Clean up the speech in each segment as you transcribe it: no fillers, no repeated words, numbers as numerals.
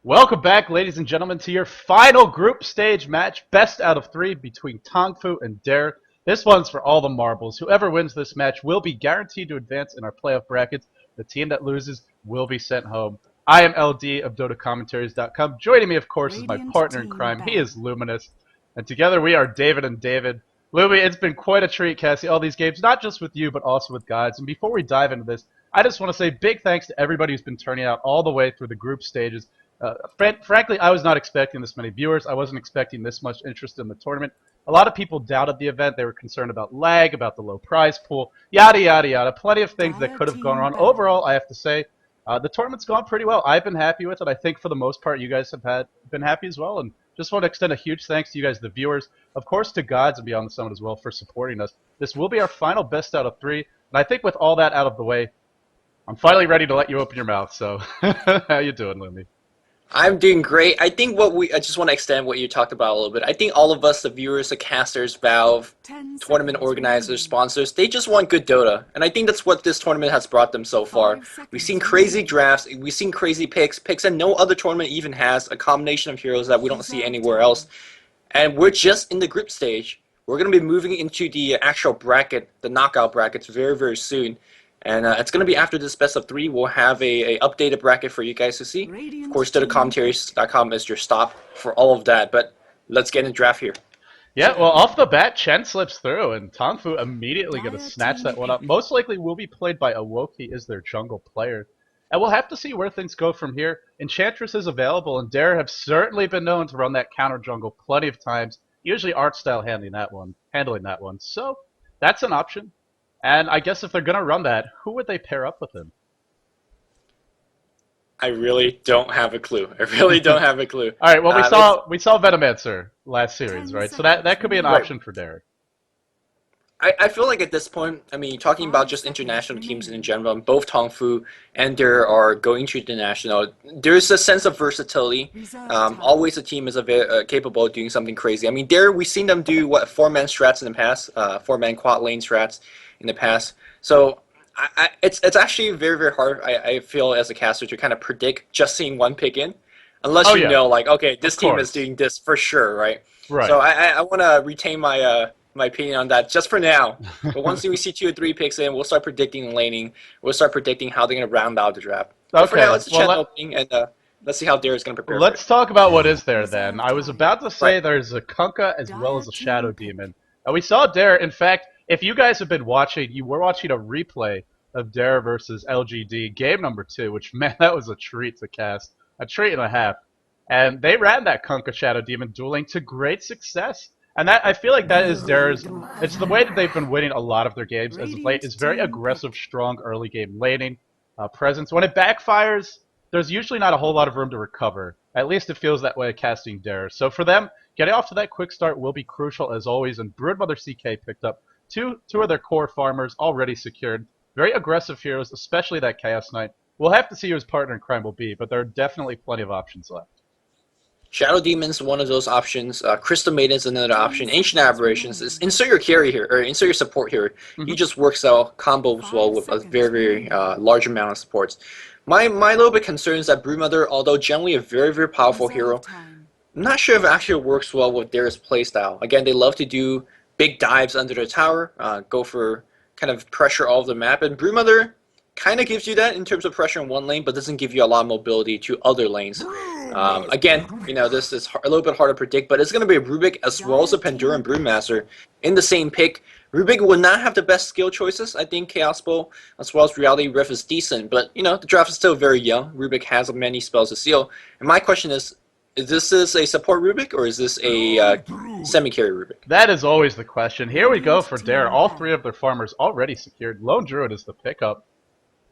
Welcome back, ladies and gentlemen, to your final group stage match, best out of three between Tongfu and Dare. This one's for all the marbles. Whoever wins this match will be guaranteed to advance in our playoff brackets. The team that loses will be sent home. I am LD of dotacommentaries.com. Joining me, of course, is my partner in crime. He is Luminous. And together we are David and David. Lumi, it's been quite a treat, Cassie, all these games, not just with you, but also with godz. And before we dive into this, I just want to say big thanks to everybody who's been turning out all the way through the group stages. Frankly, I was not expecting this many viewers. I wasn't expecting this much interest in the tournament. A lot of people doubted the event. They were concerned about lag, about the low prize pool, yada, yada, yada. Plenty of things that could have gone wrong. Overall, I have to say, the tournament's gone pretty well. I've been happy with it. I think for the most part, you guys have been happy as well. And just want to extend a huge thanks to you guys, the viewers. Of course, to godz and Beyond the Summit as well for supporting us. This will be our final best out of three. And I think with all that out of the way, I'm finally ready to let you open your mouth. So, how you doing, Lumi? I'm doing great. I think I just want to extend what you talked about a little bit. I think all of us, the viewers, the casters, Valve, tournament organizers, sponsors, they just want good Dota. And I think that's what this tournament has brought them so far. We've seen crazy drafts, we've seen crazy picks that no other tournament even has, a combination of heroes that we don't see anywhere else. And we're just in the group stage. We're going to be moving into the actual bracket, the knockout brackets very, very soon. And it's going to be after this best of three. We'll have a updated bracket for you guys to see. Of course, dotacommentaries.com is your stop for all of that. But let's get in the draft here. Yeah, well, off the bat, Chen slips through, and Tongfu immediately going to snatch that one up. Most likely will be played by Awoke. He is their jungle player. And we'll have to see where things go from here. Enchantress is available, and Dare have certainly been known to run that counter jungle plenty of times. Usually artstyle handling that one. So that's an option. And I guess if they're going to run that, who would they pair up with him? I really don't have a clue. All right, well, we saw Venomancer last series, right? So that could be an option for Derek. I feel like at this point, I mean, talking about just international teams in general, both Tongfu and Dare are going to international. There's a sense of versatility. Always a team is capable of doing something crazy. I mean, Dare, we've seen them do, what, 4-man strats in the past, 4-man quad lane strats in the past. So it's actually very, very hard, I feel, as a caster to kind of predict just seeing one pick in. Unless you know, like, okay, this team is doing this for sure, right? Right. So I want to retain my opinion on that just for now. But once we see 2 or 3 picks in, we'll start predicting laning. We'll start predicting how they're going to round out the draft. Okay. But for now, let's channel opening, and let's see how Dare is going to prepare. Let's talk about what is there then. I was about to say there's a Kunkka as well as a Shadow Demon. And we saw Dare. In fact, if you guys have been watching, you were watching a replay of Dare versus LGD, game number 2, which, man, that was a treat to cast. A treat and a half. And they ran that Kunkka Shadow Demon dueling to great success. And that, I feel like that is Dare's, it's the way that they've been winning a lot of their games as of late. It's very aggressive, strong early game laning presence. When it backfires, there's usually not a whole lot of room to recover. At least it feels that way casting Dare. So for them, getting off to that quick start will be crucial as always. And Broodmother CK picked up two of their core farmers already secured. Very aggressive heroes, especially that Chaos Knight. We'll have to see who his partner in crime will be, but there are definitely plenty of options left. Shadow Demon's one of those options. Crystal Maiden's another option. Ancient Aberrations is insert your carry here, or insert your support here. He just works out combos well with a very, very large amount of supports. My little bit concern is that Broodmother, although generally a very, very powerful hero, I'm not sure if it actually works well with Dare's playstyle. Again, they love to do big dives under the tower, go for kind of pressure all of the map, and Broodmother kind of gives you that in terms of pressure in one lane, but doesn't give you a lot of mobility to other lanes. Again, you know, this is a little bit hard to predict, but it's going to be a Rubik as well as a Panduran Broodmaster in the same pick. Rubik will not have the best skill choices. I think Chaos Bow as well as Reality Rift is decent, but, you know, the draft is still very young. Rubik has many spells to seal. And my question is this a support Rubik or is this a semi-carry Rubik? That is always the question. Here we go for Dare. All 3 of their farmers already secured. Lone Druid is the pickup.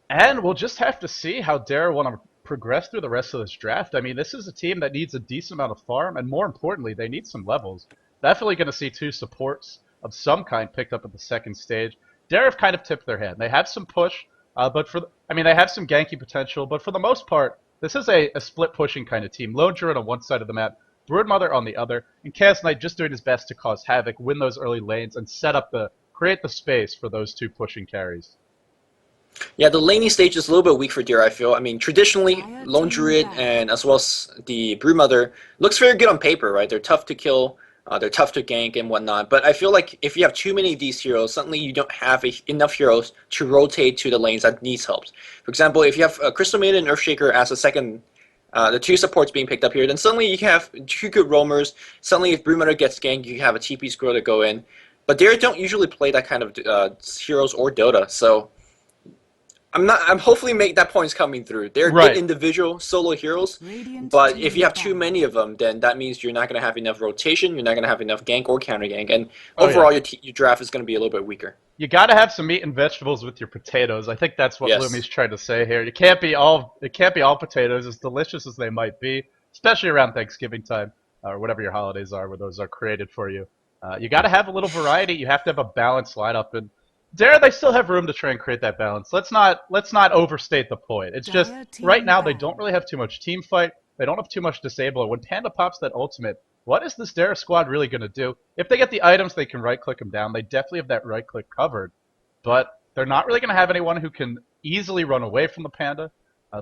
And we'll just have to see how Dare want to progress through the rest of this draft. I mean, this is a team that needs a decent amount of farm, and more importantly, they need some levels. Definitely going to see 2 supports of some kind picked up at the second stage. Dare have kind of tipped their hand. They have some push, they have some ganky potential, but for the most part, this is a split pushing kind of team. Lone Druid on one side of the map, Broodmother on the other, and Chaos Knight just doing his best to cause havoc, win those early lanes, and create the space for those 2 pushing carries. Yeah, the laning stage is a little bit weak for Deer, I feel. I mean, traditionally, Lone Druid and as well as the Broodmother looks very good on paper, right? They're tough to kill, they're tough to gank and whatnot. But I feel like if you have too many of these heroes, suddenly you don't have enough heroes to rotate to the lanes that needs help. For example, if you have Crystal Maiden and Earthshaker as a second, the two supports being picked up here, then suddenly you have two good roamers. Suddenly, if Broodmother gets ganked, you have a TP scroll to go in. But Deer don't usually play that kind of heroes or Dota, so I'm hopefully that point is coming through. They're good individual solo heroes, but if you have too many of them, then that means you're not going to have enough rotation, you're not going to have enough gank or counter gank, and overall your draft is going to be a little bit weaker. You got to have some meat and vegetables with your potatoes. I think that's what Lumi's trying to say here. It can't be all potatoes, as delicious as they might be, especially around Thanksgiving time or whatever your holidays are, where those are created for you. You got to have a little variety. You have to have a balanced lineup, and Dare, they still have room to try and create that balance. Let's not overstate the point. It's just right now they don't really have too much team fight. They don't have too much disable. When Panda pops that ultimate, what is this Dare squad really going to do? If they get the items, they can right-click them down. They definitely have that right-click covered. But they're not really going to have anyone who can easily run away from the Panda.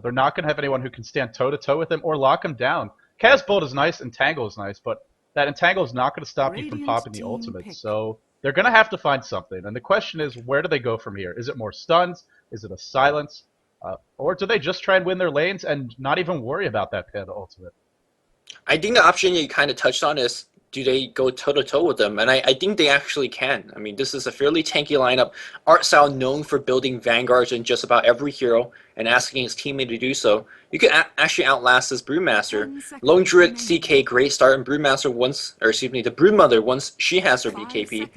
They're not going to have anyone who can stand toe-to-toe with him or lock him down. Chaos Bolt is nice, Entangle is nice, but that Entangle is not going to stop you from popping the ultimate. So they're going to have to find something. And the question is, where do they go from here? Is it more stuns? Is it a silence? Or do they just try and win their lanes and not even worry about that Panda ultimate? I think the option you kind of touched on is, do they go toe-to-toe with them? And I think they actually can. I mean, this is a fairly tanky lineup. Artstyle known for building vanguards in just about every hero and asking his teammate to do so. You could actually outlast this Broodmaster. Lone Druid CK, great start, and Broodmaster the Broodmother, once she has her BKP.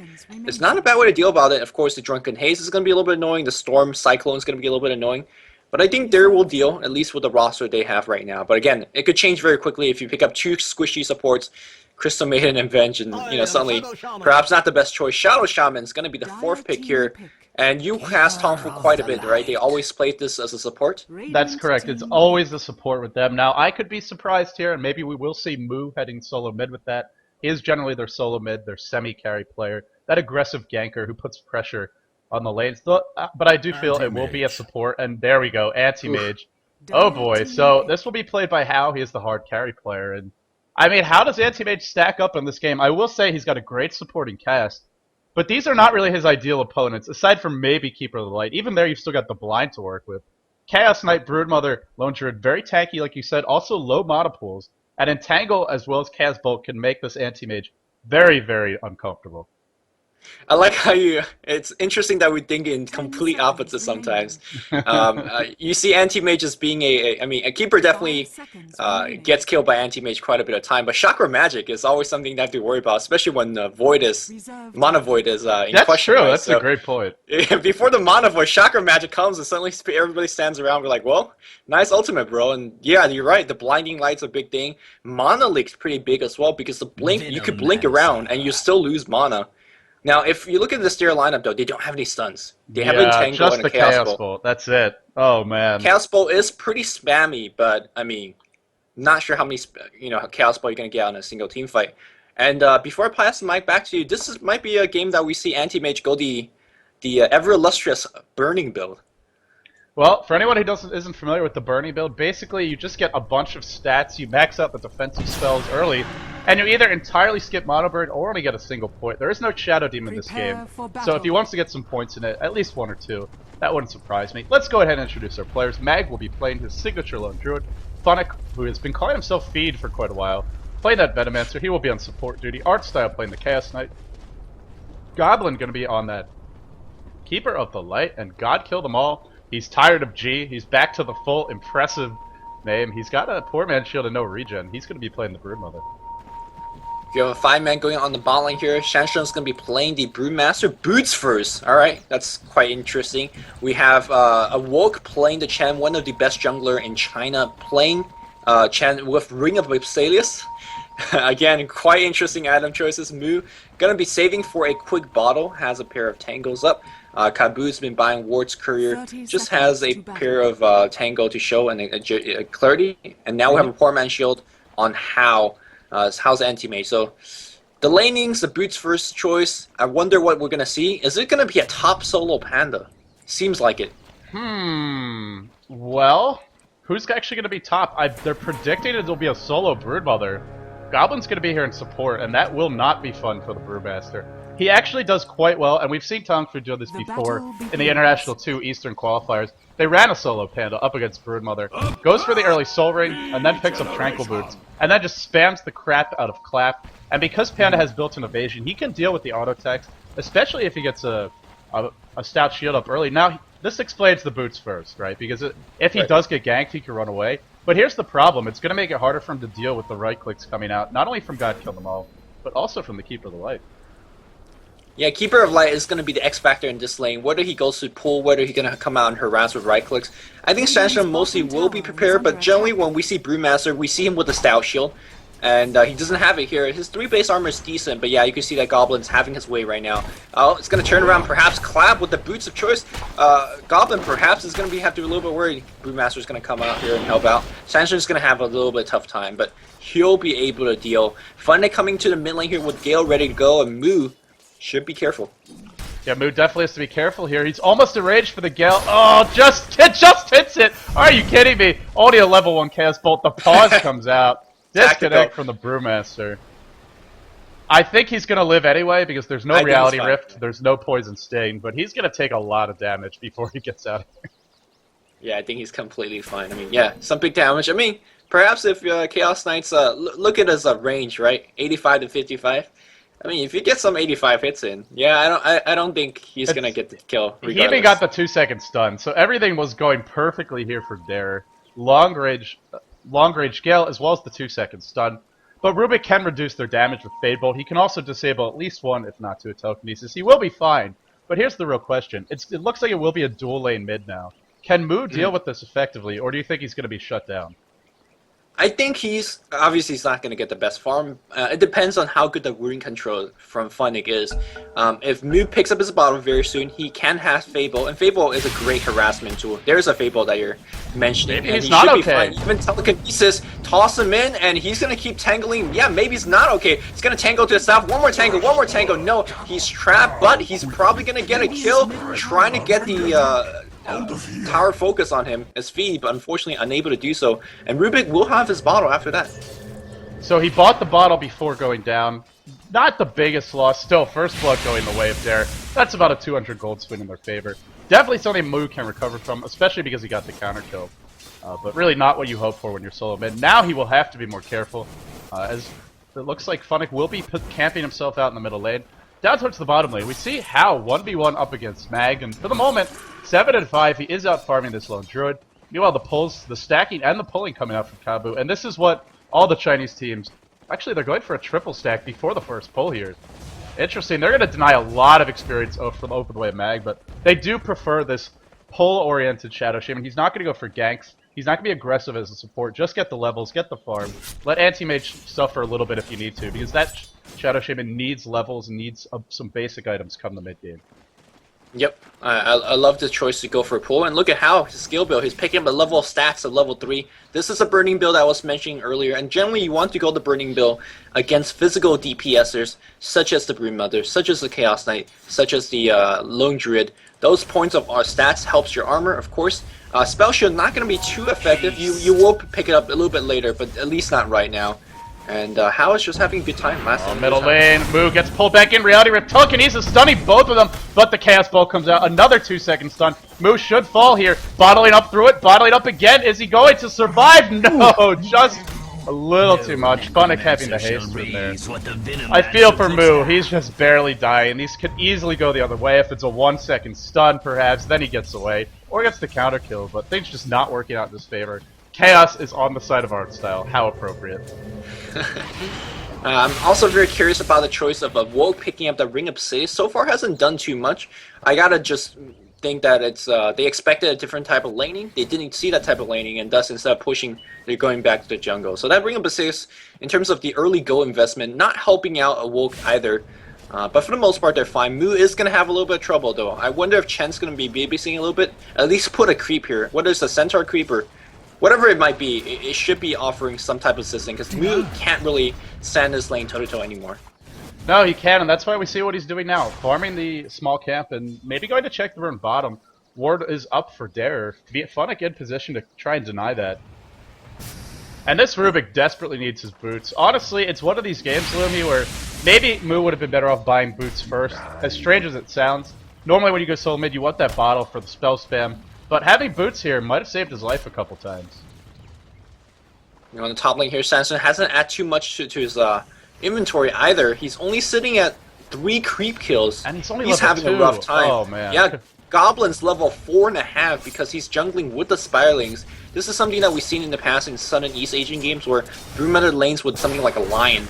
It's not a bad way to deal about it. Of course, the Drunken Haze is going to be a little bit annoying. The Storm Cyclone is going to be a little bit annoying. But I think Dare will deal, at least with the roster they have right now. But again, it could change very quickly if you pick up two squishy supports, Crystal Maiden and Venge, and suddenly perhaps not the best choice. Shadow Shaman is going to be the fourth pick here, and you cast Tongfu quite a bit, right? They always played this as a support. That's correct. It's always the support with them. Now, I could be surprised here, and maybe we will see Mu heading solo mid with that. He is generally their solo mid, their semi-carry player, that aggressive ganker who puts pressure on the lanes. But I do feel it will be a support, and there we go, Anti-Mage. Oh boy, so this will be played by Hao. He is the hard carry player, and I mean, how does Anti-Mage stack up in this game? I will say he's got a great supporting cast, but these are not really his ideal opponents, aside from maybe Keeper of the Light. Even there, you've still got the Blind to work with. Chaos Knight, Broodmother, Lone Druid, very tanky, like you said, also low mana pools, and Entangle as well as Chaos Bolt can make this Anti-Mage very, very uncomfortable. I like how it's interesting that we think in complete opposites sometimes. You see Anti-Mage as being a Keeper definitely gets killed by Anti-Mage quite a bit of time, but Chakra Magic is always something that I have to worry about, especially when Mana Void is in question. That's true, right? That's a great point. Before the Mana Void, Chakra Magic comes and suddenly everybody stands around, we're like, well, nice ultimate, bro. And yeah, you're right, the Blinding Light's a big thing. Mana Leak's pretty big as well, because the blink, you could blink around and you still lose mana. Now, if you look at the Dare lineup, though, they don't have any stuns. They have Entangle and a Chaos Bolt. That's it. Oh, man. Chaos Bolt is pretty spammy, but, I mean, not sure how many Chaos Bolt you're going to get on a single team fight. And before I pass the mic back to you, might be a game that we see Anti-Mage go the ever-illustrious Burning build. Well, for anyone who isn't familiar with the Burning build, basically you just get a bunch of stats, you max out the defensive spells early, and you either entirely skip Mono Bird or only get a single point. There is no Shadow Demon in this game, so if he wants to get some points in it, at least one or two, that wouldn't surprise me. Let's go ahead and introduce our players. Mag will be playing his signature Lone Druid. Funnik, who has been calling himself Feed for quite a while, playing that Venomancer, he will be on support duty. Artstyle playing the Chaos Knight. Goblin going to be on that Keeper of the Light, and godkillthemall. He's tired of G. He's back to the full impressive name. He's got a poor man shield and no regen. He's going to be playing the Broodmother. You have a 5-man going on the bot lane here. Sansheng's going to be playing the Broodmaster. Boots first. Alright, that's quite interesting. We have Awoke playing the Chen, one of the best jungler in China, playing Chen with Ring of Vipsalius. Again, quite interesting item choices. Mu going to be saving for a quick bottle. Has a pair of Tangles up. Kabu's been buying Ward's Courier, just has a pair of Tango to show and a Clarity, and now we have a poor man shield on Hao's Anti-Mage. So the laning's the Boots first choice. I wonder what we're going to see. Is it going to be a top solo Panda? Seems like it. Well, who's actually going to be top? They're predicting it'll be a solo Broodmother. Goblin's going to be here in support, and that will not be fun for the Brewmaster. He actually does quite well, and we've seen Tongfu do this before in the International 2 Eastern qualifiers. They ran a solo Panda up against Broodmother, goes for the early Soul Ring, and then picks up Tranquil Boots, and then just spams the crap out of Clap. And because Panda has built-in evasion, he can deal with the auto attacks, especially if he gets a stout shield up early. Now, this explains the boots first, right? Because if he does get ganked, he can run away. But here's the problem. It's going to make it harder for him to deal with the right clicks coming out, not only from godkillthemall, but also from the Keeper of the Light. Yeah, Keeper of Light is going to be the X factor in this lane. Whether he goes to pull, whether he's going to come out and harass with right clicks. I think sansheng mostly will be prepared, but generally when we see Brewmaster, we see him with a stout shield. And he doesn't have it here. His 3 base armor is decent, but yeah, you can see that Goblin's having his way right now. Oh, it's going to turn around, perhaps Clap with the boots of choice. Goblin perhaps is going to have to be a little bit worried. Brewmaster's going to come out here and help out. sansheng's going to have a little bit tough time, but he'll be able to deal. funnik coming to the mid lane here with Gale ready to go, and Moo should be careful. Yeah, Moo definitely has to be careful here. He's almost enraged for the Gale. Oh, it just hits it! Are you kidding me? Only a level 1 Chaos Bolt. The pause comes out. Disconnect from the Brewmaster. I think he's going to live anyway because there's no Reality Rift, there's no Poison Stain, but he's going to take a lot of damage before he gets out of here. Yeah, I think he's completely fine. I mean, yeah, some big damage. I mean, perhaps if Chaos Knights look at it as a range, right? 85 to 55. I mean, if you get some 85 hits in, yeah, I don't think he's going to get the kill regardless. He even got the 2-second stun, so everything was going perfectly here for Dare. Long range Gale as well as the 2-second stun. But Rubik can reduce their damage with Fade Bolt. He can also disable at least 1, if not 2, telekinesis. He will be fine. But here's the real question. It looks like it will be a dual lane mid now. Can Moo deal with this effectively, or do you think he's going to be shut down? I think he's not going to get the best farm. It depends on how good the rune control from funnik is. If Moo picks up his bottle very soon, he can have Fable, and Fable is a great harassment tool. There's a Fable that you're mentioning. Maybe he's not okay. Even telekinesis, toss him in, and he's going to keep tangling. Yeah, maybe he's not okay. He's going to tangle to the south. One more tangle. No, he's trapped, but he's probably going to get a kill, trying to get the tower focus on him as Feed, but unfortunately unable to do so. And Rubik will have his bottle after that. So he bought the bottle before going down. Not the biggest loss. Still, first blood going the way of Dare. That's about a 200 gold swing in their favor. Definitely something Moo can recover from, especially because he got the counter kill. But really not what you hope for when you're solo mid. Now he will have to be more careful, as it looks like funnik will be camping himself out in the middle lane. Down towards the bottom lane, we see How 1v1 up against Mag, and for the moment, 7 and 5, he is out farming this lone druid. Meanwhile, the pulls, the stacking, and the pulling coming out from Kabu, and this is what all the Chinese teams, actually they're going for a triple stack before the first pull here. Interesting, they're going to deny a lot of experience from over the way of Mag, but they do prefer this pull-oriented Shadow Shaman. He's not going to go for ganks. He's not going to be aggressive as a support. Just get the levels, get the farm. Let Anti-Mage suffer a little bit if you need to, because that Shadow Shaman needs levels and needs some basic items come the mid-game. Yep, I love the choice to go for a pull, and look at how his skill build. He's picking up a level of stats at level 3. This is a burning build I was mentioning earlier, and generally you want to go the burning build against physical DPSers, such as the Broodmother, such as the Chaos Knight, such as the Lone Druid. Those points of stats helps your armor, of course. Spell Shield not going to be too effective. You will pick it up a little bit later, but at least not right now. And How is just having a good time last time. Middle lane, Moo gets pulled back in, Reality Rift, telekinesis stunning both of them, but the Chaos Ball comes out, another 2-second stun. Moo should fall here, bottling up through it, bottling up again, is he going to survive? No, just a little too much. funnik having the haste in there. I feel for Moo, he's just barely dying. These could easily go the other way if it's a 1-second stun perhaps, then he gets away, or gets the counter kill, but things just not working out in his favor. Chaos is on the side of Artstyle. How appropriate. I'm also very curious about the choice of Awoke picking up the Ring of Saves. So far hasn't done too much. I gotta just think that it's they expected a different type of laning. They didn't see that type of laning, and thus instead of pushing, they're going back to the jungle. So that Ring of Saves, in terms of the early go investment, not helping out Awoke either. But for the most part, they're fine. Moo is going to have a little bit of trouble, though. I wonder if Chen's going to be babysitting a little bit. At least put a creep here. Whether it's a Centaur creep or whatever it might be, it should be offering some type of assistance, because Moo can't really stand this lane toe-to-toe anymore. No, he can, and that's why we see what he's doing now. Farming the small camp and maybe going to check the rune bottom. ward is up for Dare. Funnik in position to try and deny that. And this Rubik desperately needs his boots. Honestly, it's one of these games, Lumi, where maybe Moo would have been better off buying boots first. As strange as it sounds, normally when you go solo mid, you want that bottle for the spell spam. But having boots here might have saved his life a couple times. You know, on the top lane here, Sansheng hasn't added too much to his inventory either. He's only sitting at 3 creep kills. And he's only having level 2. a rough time. Oh, man. Yeah, Goblin's level 4.5 because he's jungling with the Spirelings. This is something that we've seen in the past in Sun and East Asian games where Broodmother lanes with something like a lion.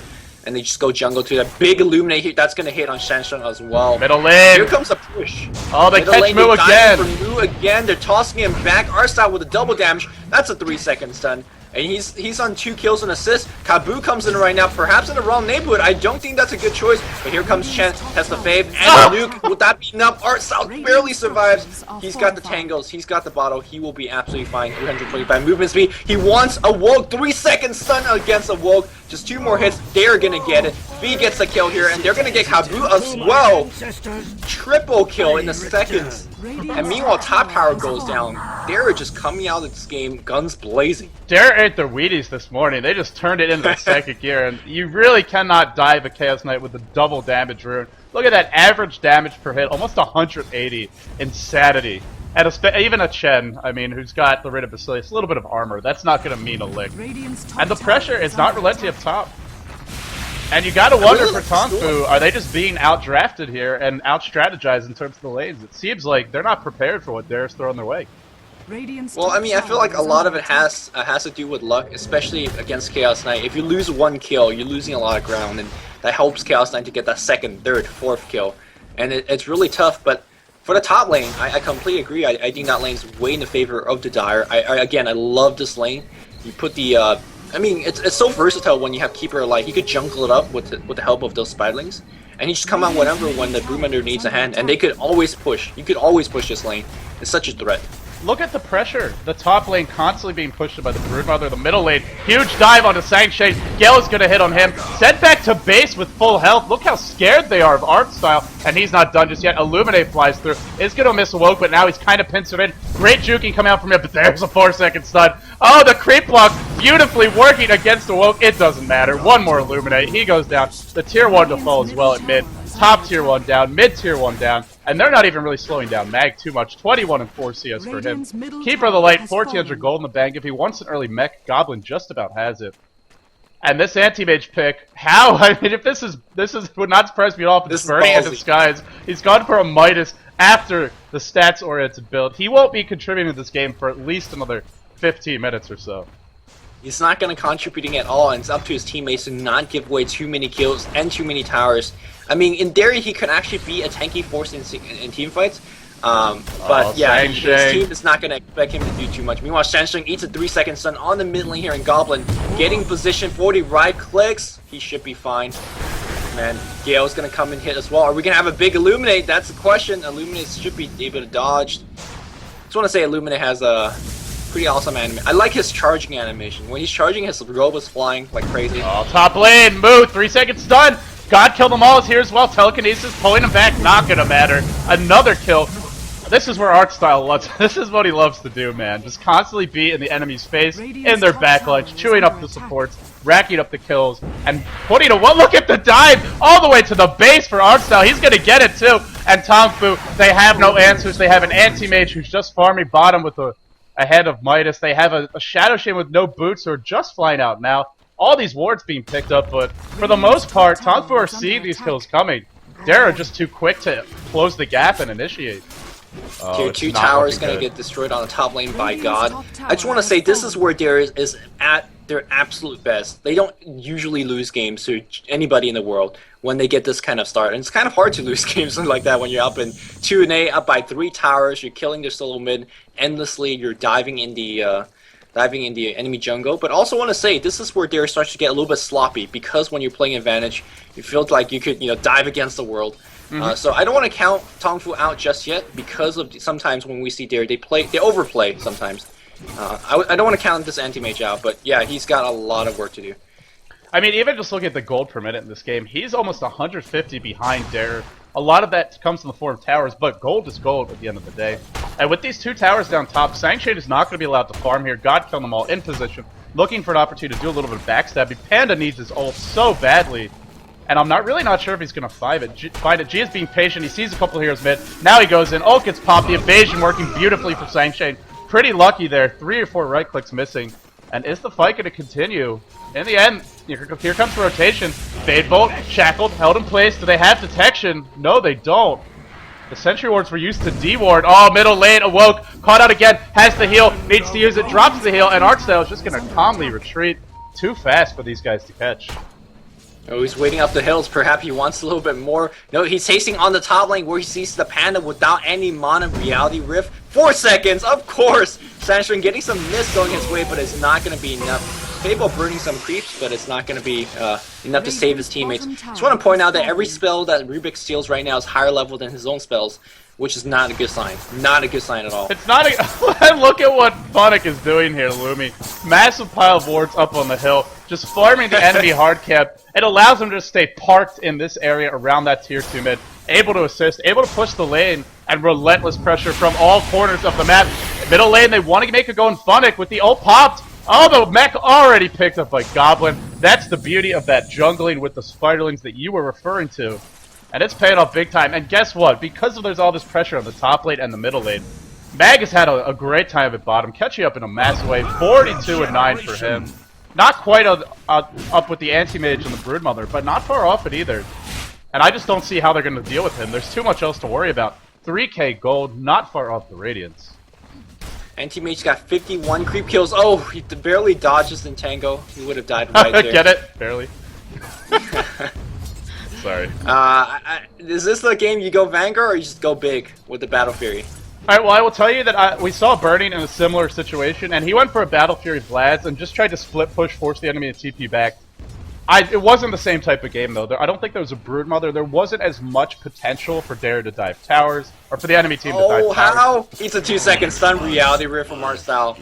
And they just go jungle to that big Illuminate here. That's going to hit on Sansheng as well. Middle lane. Here comes a push. Oh, they catch Moo again. Moo again. They're tossing him back. Artstyle with a double damage. That's a 3-second stun. And he's on 2 kills and assists. Kabu comes in right now, perhaps in the wrong neighborhood. I don't think that's a good choice. But here comes Chen, has the fave, and the nuke. Would that be enough? Artstyle barely survives. He's got the tangles. He's got the bottle. He will be absolutely fine. 325 movement speed. He wants Awoke. 3-second stun against Awoke. Just 2 more hits. They're gonna get it. V gets the kill here, and they're gonna get Kabu as well. Triple kill in the seconds. And meanwhile, top power goes down. They're just coming out of this game, guns blazing. Dare ate their Wheaties this morning. They just turned it into the second gear, and you really cannot dive a Chaos Knight with a double damage rune. Look at that average damage per hit, almost 180. Insanity. And even a Chen, I mean, who's got the Rid of Basilius, a little bit of armor. That's not going to mean a lick. And the pressure is not relenting up top. And you gotta wonder for Tongfu, are they just being out-drafted here and out-strategized in terms of the lanes? It seems like they're not prepared for what Dare's throwing their way. Well, I mean, I feel like a lot of it has to do with luck, especially against Chaos Knight. If you lose 1 kill, you're losing a lot of ground, and that helps Chaos Knight to get that 2nd, 3rd, 4th kill. And it's really tough, but for the top lane, I completely agree. I think that lane's way in the favor of the Dire. Again, I love this lane. You put the... I mean, it's so versatile when you have Keeper Alive. You could jungle it up with the help of those Spiderlings, and you just come out whenever when the Broodmother needs a hand, and they could always push. You could always push this lane. It's such a threat. Look at the pressure. The top lane constantly being pushed by the Broodmother. The middle lane, huge dive onto sansheng. Gale is going to hit on him. Sent back to base with full health. Look how scared they are of Artstyle, and he's not done just yet. Illuminate flies through. Is going to miss Awoke, but now he's kind of pincered in. Great juking coming out from him, but there's a 4-second stun. Oh, the creep block beautifully working against Awoke. It doesn't matter. One more Illuminate. He goes down. The tier 1 to fall as well at mid. Top tier 1 down, mid tier 1 down, and they're not even really slowing down Mag too much. 21 and 4 CS for him. Keeper of the Light, 1400 gold in the bank. If he wants an early mech, Goblin just about has it. And this anti-mage pick, how? I mean, if this would not surprise me at all. If it's Burning in disguise, he's gone for a Midas after the stats-oriented build. He won't be contributing to this game for at least another 15 minutes or so. He's not going to contributing at all, and it's up to his teammates to not give away too many kills and too many towers. I mean, in theory, he could actually be a tanky force in team fights. But yeah, his team is not going to expect him to do too much. Meanwhile, Sansheng eats a 3-second stun on the mid lane here in Goblin. Getting position 40 right clicks. He should be fine. Man, Gale's going to come and hit as well. Are we going to have a big Illuminate? That's the question. Illuminate should be able to dodge. Just want to say Illuminate has a pretty awesome animation. I like his charging animation. When he's charging, his robe is flying like crazy. Oh, top lane, Moo, 3-second stun. Godkillthemall is here as well. Telekinesis, pulling him back, not gonna matter. Another kill. This is where Artstyle loves. This is what he loves to do, man. Just constantly be in the enemy's face, in their backlines, chewing up the supports, racking up the kills, and putting a one. Look at the dive all the way to the base for Artstyle. He's gonna get it too. And Tongfu, they have no answers. They have an anti-mage who's just farming bottom with a head of Midas. They have a Shadow Shame with no boots who are just flying out now. All these wards being picked up, but for the most part, Tongfu are seeing these kills coming. Dare are just too quick to close the gap and initiate. Tier 2 tower is going to get destroyed on the top lane by God. I just want to say this is where Dare is at their absolute best. They don't usually lose games to anybody in the world when they get this kind of start. And it's kind of hard to lose games like that when you're up in 2-8, up by 3 towers, you're killing their solo mid endlessly, you're diving in the enemy jungle. But also want to say, this is where Dare starts to get a little bit sloppy, because when you're playing advantage, you feel like you could, dive against the world. So I don't want to count Tongfu out just yet, because of sometimes when we see Dare, they overplay sometimes. I don't want to count this anti-mage out, but yeah, he's got a lot of work to do. I mean, even just looking at the gold per minute in this game, he's almost 150 behind Dare A lot of that comes in the form of towers, but gold is gold at the end of the day. And with these 2 towers down top, sansheng is not going to be allowed to farm here. Godkillthemall in position, looking for an opportunity to do a little bit of backstabbing. Panda needs his ult so badly. And I'm really not sure if he's going to find it. G is being patient. He sees a couple of heroes mid. Now he goes in. Ult gets popped. The evasion working beautifully for sansheng. Pretty lucky there. 3 or 4 right clicks missing. And is the fight going to continue? In the end, here comes the rotation. Fade Bolt, shackled, held in place. Do they have detection? No, they don't. The sentry wards were used to D-ward. Oh, middle lane, awoke, caught out again, has the heal, needs to use it, drops the heal, and artstyle is just going to calmly retreat. Too fast for these guys to catch. Oh, he's waiting up the hills. Perhaps he wants a little bit more. No, he's chasing on the top lane where he sees the Panda without any mana. Reality Rift. 4 seconds, of course. sansheng getting some mist going his way, but it's not going to be enough. Fable burning some creeps, but it's not going to be enough to save his teammates. Just want to point out that every spell that Rubik steals right now is higher level than his own spells, which is not a good sign. Not a good sign at all. It's not a... Look at what funnik is doing here, Lumi. Massive pile of wards up on the hill, just farming the enemy hard cap. It allows him to stay parked in this area around that tier 2 mid. Able to assist, able to push the lane, and relentless pressure from all corners of the map. Middle lane, they want to make it go in funnik with the ult popped. Oh, the mech already picked up by Goblin. That's the beauty of that jungling with the spiderlings that you were referring to. And it's paying off big time. And guess what? Because there's all this pressure on the top lane and the middle lane, Mag has had a great time at bottom, catching up in a massive way. 42-9 for him. Not quite up with the anti-mage and the broodmother, but not far off it either. And I just don't see how they're going to deal with him. There's too much else to worry about. 3k gold, not far off the Radiance. Anti-Mage got 51 creep kills. Oh, he barely dodges in Tango. He would have died right there. Get it? Barely. Sorry. Is this the game you go Vanguard or you just go big with the Battle Fury? Alright, well I will tell you that we saw Burning in a similar situation, and he went for a Battle Fury Blast and just tried to split push, force the enemy to TP back. It wasn't the same type of game though. I don't think there was a Broodmother. There wasn't as much potential for Dare to dive towers, or for the enemy team to dive towers. Oh, how? It's a 2-second stun reality rift from artstyle.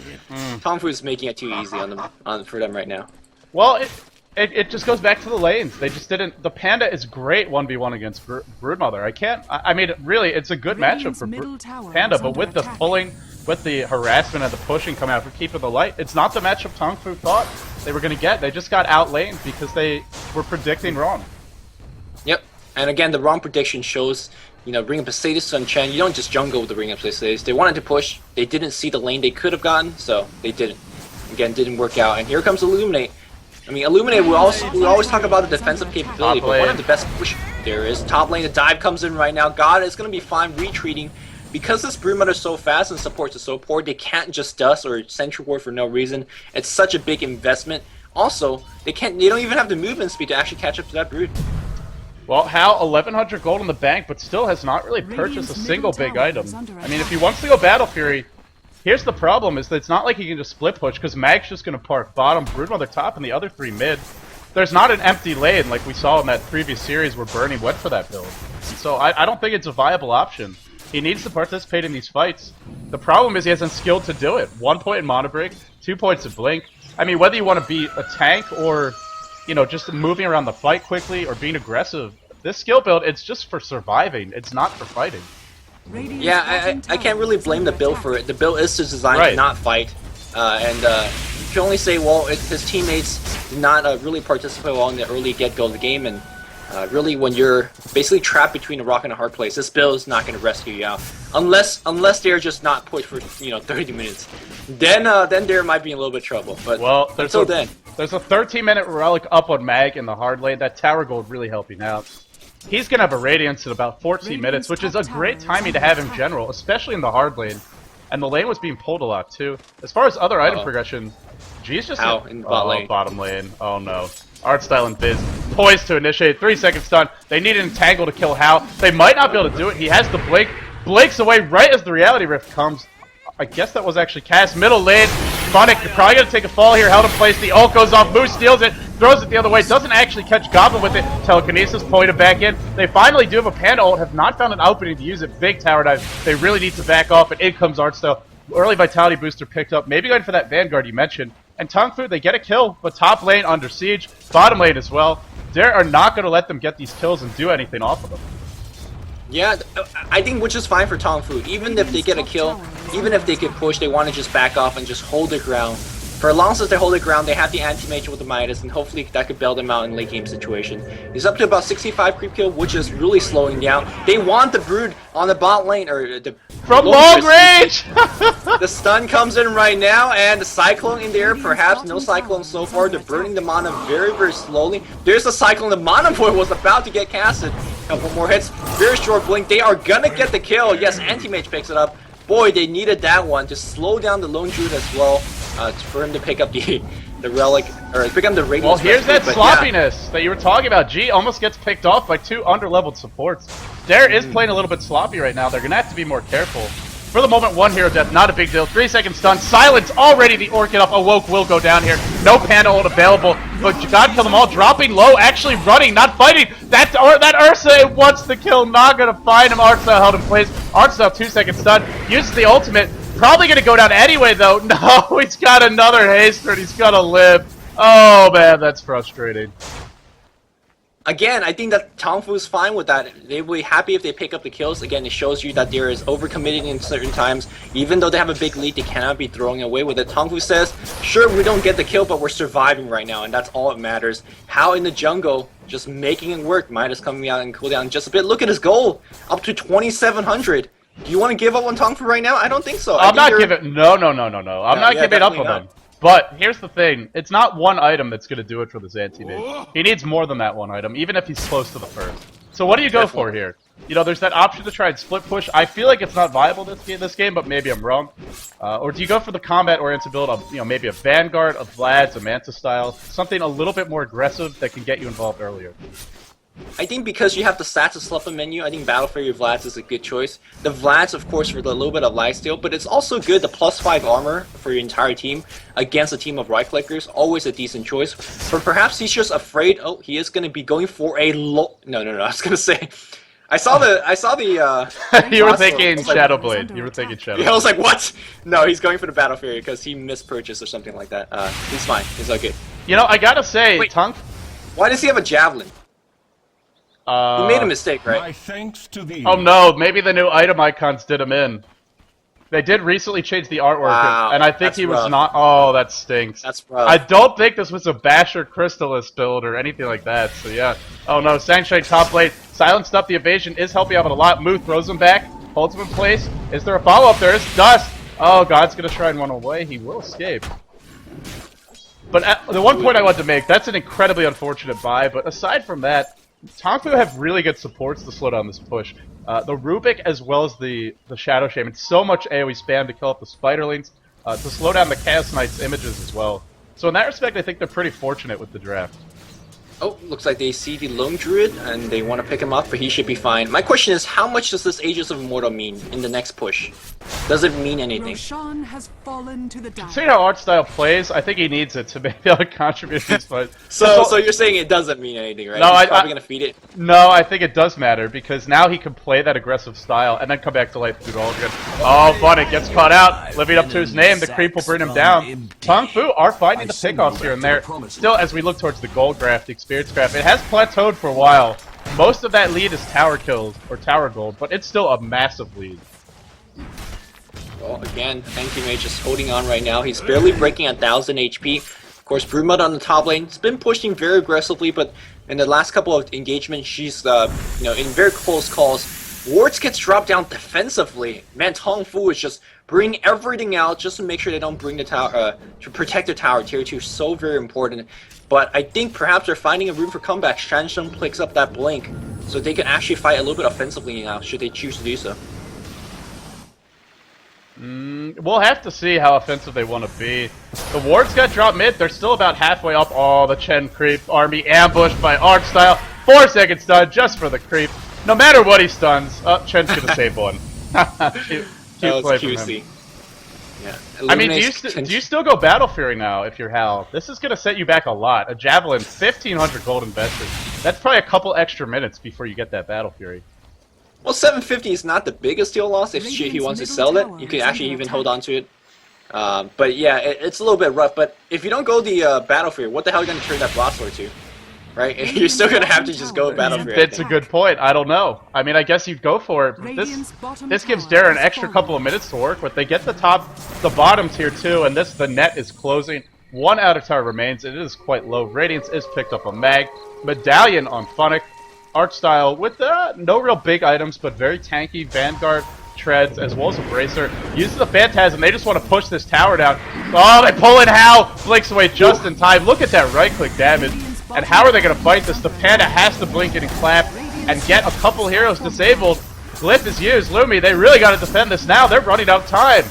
Tongfu is making it too easy for them right now. Well, it just goes back to the lanes. They just didn't. The Panda is great 1v1 against Broodmother. I mean, really, it's a good matchup for Panda, but with the pulling, with the harassment and the pushing coming out for keeping the light, it's not the matchup Tongfu thought they were going to get. They just got outlaned because they were predicting wrong. Yep, and again, the wrong prediction shows, you know, Ring of Poseidon on Chen. You don't just jungle with the Ring of Poseidon. They wanted to push. They didn't see the lane they could have gotten, so they didn't. Again, didn't work out. And here comes Illuminate. I mean, Illuminate, we always talk about the defensive capability, but one of the best push there is. Top lane, the dive comes in right now. God is going to be fine retreating. Because this Broodmother is so fast and supports is so poor, they can't just dust or Sentry Ward for no reason. It's such a big investment. Also, they don't even have the movement speed to actually catch up to that Brood. Well, Hal, 1100 gold in the bank, but still has not really purchased a single big item. I mean, if he wants to go Battle Fury, here's the problem, is that it's not like he can just split push, because Mag's just going to park bottom, Broodmother top, and the other 3 mid. There's not an empty lane like we saw in that previous series where Bernie went for that build. So I don't think it's a viable option. He needs to participate in these fights. The problem is he hasn't skilled to do it. 1 point in Mana Break, 2 points of Blink. I mean, whether you want to be a tank or, you know, just moving around the fight quickly or being aggressive, this skill build, it's just for surviving. It's not for fighting. Yeah, I can't really blame the build for it. The build is designed to not fight. You can only say, well, his teammates did not really participate well in the early get-go of the game, and really, when you're basically trapped between a rock and a hard place, this build is not going to rescue you out, unless they're just not pushed for 30 minutes. Then there might be a little bit of trouble. But well, there's a 13-minute relic up on Mag in the hard lane. That tower gold really helping out. He's gonna have a Radiance in about 14 minutes, which is a great timing to have in general, especially in the hard lane. And the lane was being pulled a lot too. As far as other item progression, G's just in bottom lane. Oh no. Artstyle and Biz poised to initiate. 3-second stun. They need an entangle to kill Hal. They might not be able to do it. He has the blink. Blinks away right as the reality rift comes. I guess that was actually cast. Middle lane. funnik, you're probably gonna take a fall here. Held in place. The ult goes off. Moose steals it. Throws it the other way. Doesn't actually catch Goblin with it. Telekinesis pointed back in. They finally do have a Panda ult. Have not found an opening to use it. Big tower dive. They really need to back off. And in comes Artstyle. Early Vitality booster picked up. Maybe going for that Vanguard you mentioned. And Tongfu, they get a kill, but top lane under siege, bottom lane as well. They are not going to let them get these kills and do anything off of them. Yeah, I think which is fine for Tongfu. Even if they get a kill, even if they get pushed, they want to just back off and just hold their ground. For as long as they hold their ground, they have the anti-mage with the Midas, and hopefully that could bail them out in late game situation. He's up to about 65 creep kill, which is really slowing down. They want the Brood on the bot lane, or the... From long range! The stun comes in right now, and the Cyclone in there, perhaps no Cyclone so far. They're burning the mana very, very slowly. There's a Cyclone, the Mana Boy was about to get casted. Couple more hits, very short blink. They are gonna get the kill. Yes, Anti-Mage picks it up. Boy, they needed that one to slow down the Lone Druid as well, for him to pick up the relic, or pick up the radius. Well, here's that sloppiness that you were talking about. G almost gets picked off by 2 underleveled supports. Dare is playing a little bit sloppy right now. They're gonna have to be more careful. For the moment, 1 hero death, not a big deal. 3-second stun, silence already. The Orchid up, Awoke will go down here. No Panda ult available, but godkillthemall dropping low, actually running, not fighting. That Ursa wants the kill, not gonna find him. Artstyle held in place. Artstyle 2-second stun, uses the ultimate. Probably gonna go down anyway though. No, he's got another haster and he's gonna live. Oh man, that's frustrating. Again, I think that Tongfu is fine with that. They will be happy if they pick up the kills. Again, it shows you that there is overcommitting in certain times. Even though they have a big lead, they cannot be throwing away with it. Tongfu says, sure, we don't get the kill, but we're surviving right now, and that's all that matters. How in the jungle, just making it work. Midas coming out and cool down just a bit. Look at his goal, up to 2,700. Do you want to give up on Tongfu right now? I don't think so. I'm not giving... No. I'm not giving up on him. But here's the thing, it's not one item that's going to do it for this anti-mage. He needs more than that one item, even if he's close to the first. So what do you go for here? You know, there's that option to try and split push. I feel like it's not viable this game, but maybe I'm wrong. Or do you go for the combat-oriented build of, you know, maybe a Vanguard, a Vlad's, a Manta style, something a little bit more aggressive that can get you involved earlier? I think because you have the stats to select the menu, I think Battle Fury Vlad's is a good choice. The Vlad's, of course, for the little bit of lifesteal, but it's also good, the +5 armor for your entire team against a team of right-clickers, always a decent choice. But perhaps he's just afraid, oh, he is going to be going for a low... No, I was going to say... I saw the You were thinking Shadowblade. You were thinking Shadowblade. Yeah, I was like, what? No, he's going for the Battle Fury because he mispurchased or something like that. He's fine. He's okay. You know, I gotta say, Wait, Tunk... Why does he have a Javelin? He made a mistake, right? My thanks to thee. Oh no, maybe the new item icons did him in. They did recently change the artwork, Wow, and I think he was rough. not... Oh, that stinks. That's rough. I don't think this was a Basher Crystallis build or anything like that, so yeah. Oh no, Sansheng top lane, silenced up, the evasion is helping out a lot. Mu throws him back, holds him in place. Is there a follow-up? There is Dust! Oh, God's gonna try and run away, he will escape. But the one point I wanted to make, that's an incredibly unfortunate buy, but aside from that, Tongfu have really good supports to slow down this push. The Rubik as well as the Shadow Shaman, so much AoE spam to kill off the Spiderlings, to slow down the Chaos Knight's images as well. So in that respect, I think they're pretty fortunate with the draft. Oh, looks like they see the Lone Druid, and they want to pick him up, but he should be fine. My question is, how much does this Aegis of Immortal mean in the next push? Does it mean anything? Roshan has fallen to the dark. Seeing how Artstyle plays, I think he needs it to make the other contributions, but... So you're saying it doesn't mean anything, right? No, He's probably going to feed it. No, I think it does matter, because now he can play that aggressive style, and then come back to life through it all again. Oh, funnik gets caught out, living up to his name, the creep will bring him down. Tongfu are finding the pickoffs here and there. Still, as we look towards the gold graph, the experience graph, it has plateaued for a while. Most of that lead is tower kills, or tower gold, but it's still a massive lead. Well, again, Anti-Mage is holding on right now. He's barely breaking 1,000 HP. Of course, Broodmother on the top lane. He's been pushing very aggressively, but in the last couple of engagements, she's in very close calls. Wards gets dropped down defensively. Man, Tongfu is just bringing everything out just to make sure they don't bring the tower, to protect the tower. Tier 2 is so very important. But I think perhaps they're finding a room for comeback. Sansheng picks up that blink, so they can actually fight a little bit offensively now, should they choose to do so. We'll have to see how offensive they want to be. The wards got dropped mid. They're still about halfway up. Oh, the Chen creep army ambushed by Artstyle. 4-second stun just for the creep. No matter what he stuns. Oh, Chen's gonna save one. Cute play from him. Yeah. I mean, do you still go Battle Fury now if you're Hal? This is gonna set you back a lot. A Javelin, 1,500 gold invested. That's probably a couple extra minutes before you get that Battle Fury. Well, 750 is not the biggest deal loss if he wants to sell it. You can actually even hold on to it. But yeah, it's a little bit rough. But if you don't go the Battle Fury, what the hell are you going to turn that Broadsword to? right? You're still gonna have to just go battle for it. It's a good point. I don't know. I mean, I guess you'd go for it. This gives Dare an extra couple of minutes to work with. They get the bottom tier too, and the net is closing. One outer tower remains. It is quite low. Radiance is picked up on Mag. Medallion on Funnik. Artstyle with no real big items, but very tanky. Vanguard, treads, as well as a bracer. Uses the Phantasm. They just want to push this tower down. Oh, they pull in How. Blinks away just in time. Look at that right-click damage. And how are they going to fight this? The Panda has to blink it and clap and get a couple heroes disabled. Glyph is used. Lumi, they really got to defend this now. They're running out of time.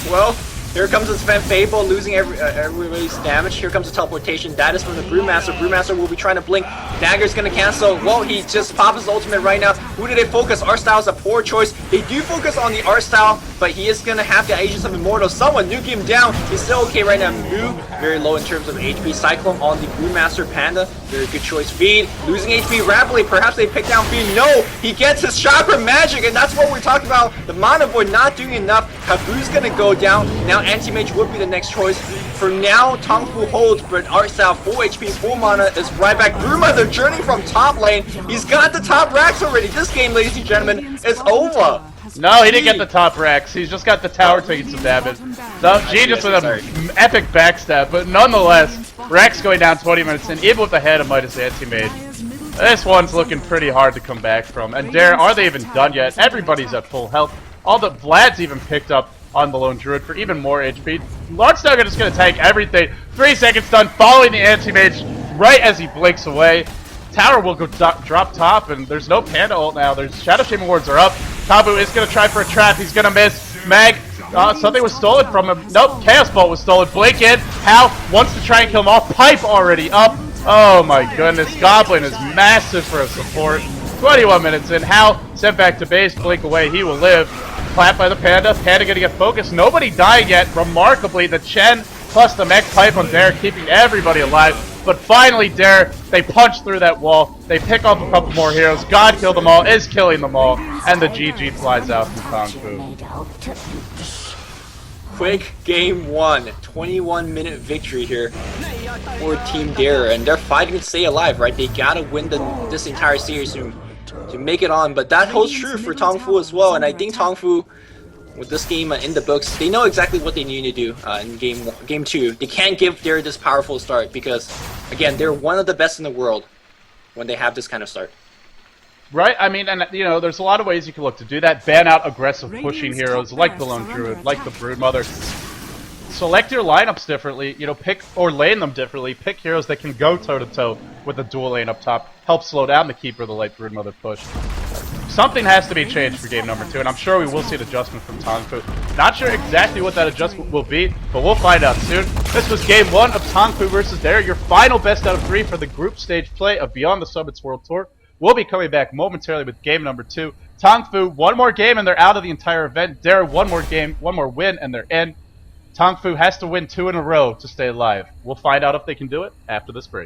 Well, here comes the Fable, losing everybody's damage. Here comes the teleportation. That is from the Brewmaster. Brewmaster will be trying to blink. Dagger's gonna cancel. Well, he just pops his ultimate right now. Who do they focus? Artstyle is a poor choice. They do focus on the Artstyle, but he is gonna have the Agents of Immortal. Someone nuke him down. He's still okay right now. Moo, very low in terms of HP. Cyclone on the Brewmaster Panda. Very good choice. Feed, losing HP rapidly. Perhaps they pick down Feed. No, he gets his Chakra Magic, and that's what we're talking about. The Mana Void not doing enough. Kabu's gonna go down. Now Anti-Mage would be the next choice. For now, Tongfu holds, but Artstyle, full HP, full mana, is right back. Brewmother journeying from top lane. He's got the top racks already. This game, ladies and gentlemen, is over. No, he didn't get the top racks. He's just got the tower taking some damage. So, Genius with an epic backstab, but nonetheless, Rex going down 20 minutes in, even with the head of Midas Anti-Mage. This one's looking pretty hard to come back from. And Dare, are they even done yet? Everybody's at full health. All the Vlad's even picked up on the lone druid for even more HP. Large is going to tank everything. 3 seconds done, following the anti-mage right as he blinks away. Tower will go drop top, and there's no Panda ult now. There's Shadow Shaman wards are up. Kabu is going to try for a trap. He's going to miss. Mag, something was stolen from him. Nope, Chaos Bolt was stolen. Blink in. Hal wants to try and kill him off. Pipe already up. Oh my goodness. Goblin is massive for a support. 21 minutes in. Hal sent back to base. Blink away. He will live. Clap by the Panda. Panda gonna get focused. Nobody died yet. Remarkably, the Chen plus the mech pipe on Dare keeping everybody alive. But finally, Dare, they punch through that wall. They pick off a couple more heroes. Godkillthemall is killing them all. And the GG flies out from Tongfu. Quick game 1. 21-minute victory here for Team Dare. And they're fighting to stay alive, right? They gotta win this entire series to make it on, but that holds true for Tongfu as well. And I think Tongfu, with this game in the books, they know exactly what they need to do in game 2. They can't give Dare this powerful start because, again, they're one of the best in the world when they have this kind of start. Right, I mean, and you know, there's a lot of ways you can look to do that. Ban out aggressive pushing heroes like the Lone Druid, like the Broodmother. Select your lineups differently, you know, pick or lane them differently. Pick heroes that can go toe-to-toe with a dual lane up top. Help slow down the Keeper of the Light Broodmother push. Something has to be changed for game number 2, and I'm sure we will see an adjustment from Tongfu. Not sure exactly what that adjustment will be, but we'll find out soon. This was game 1 of Tongfu versus Dare, your final best out of 3 for the group stage play of Beyond the Summits World Tour. We'll be coming back momentarily with game number 2. Tongfu, one more game and they're out of the entire event. Dare, one more game, one more win, and they're in. Tongfu has to win 2 in a row to stay alive. We'll find out if they can do it after this break.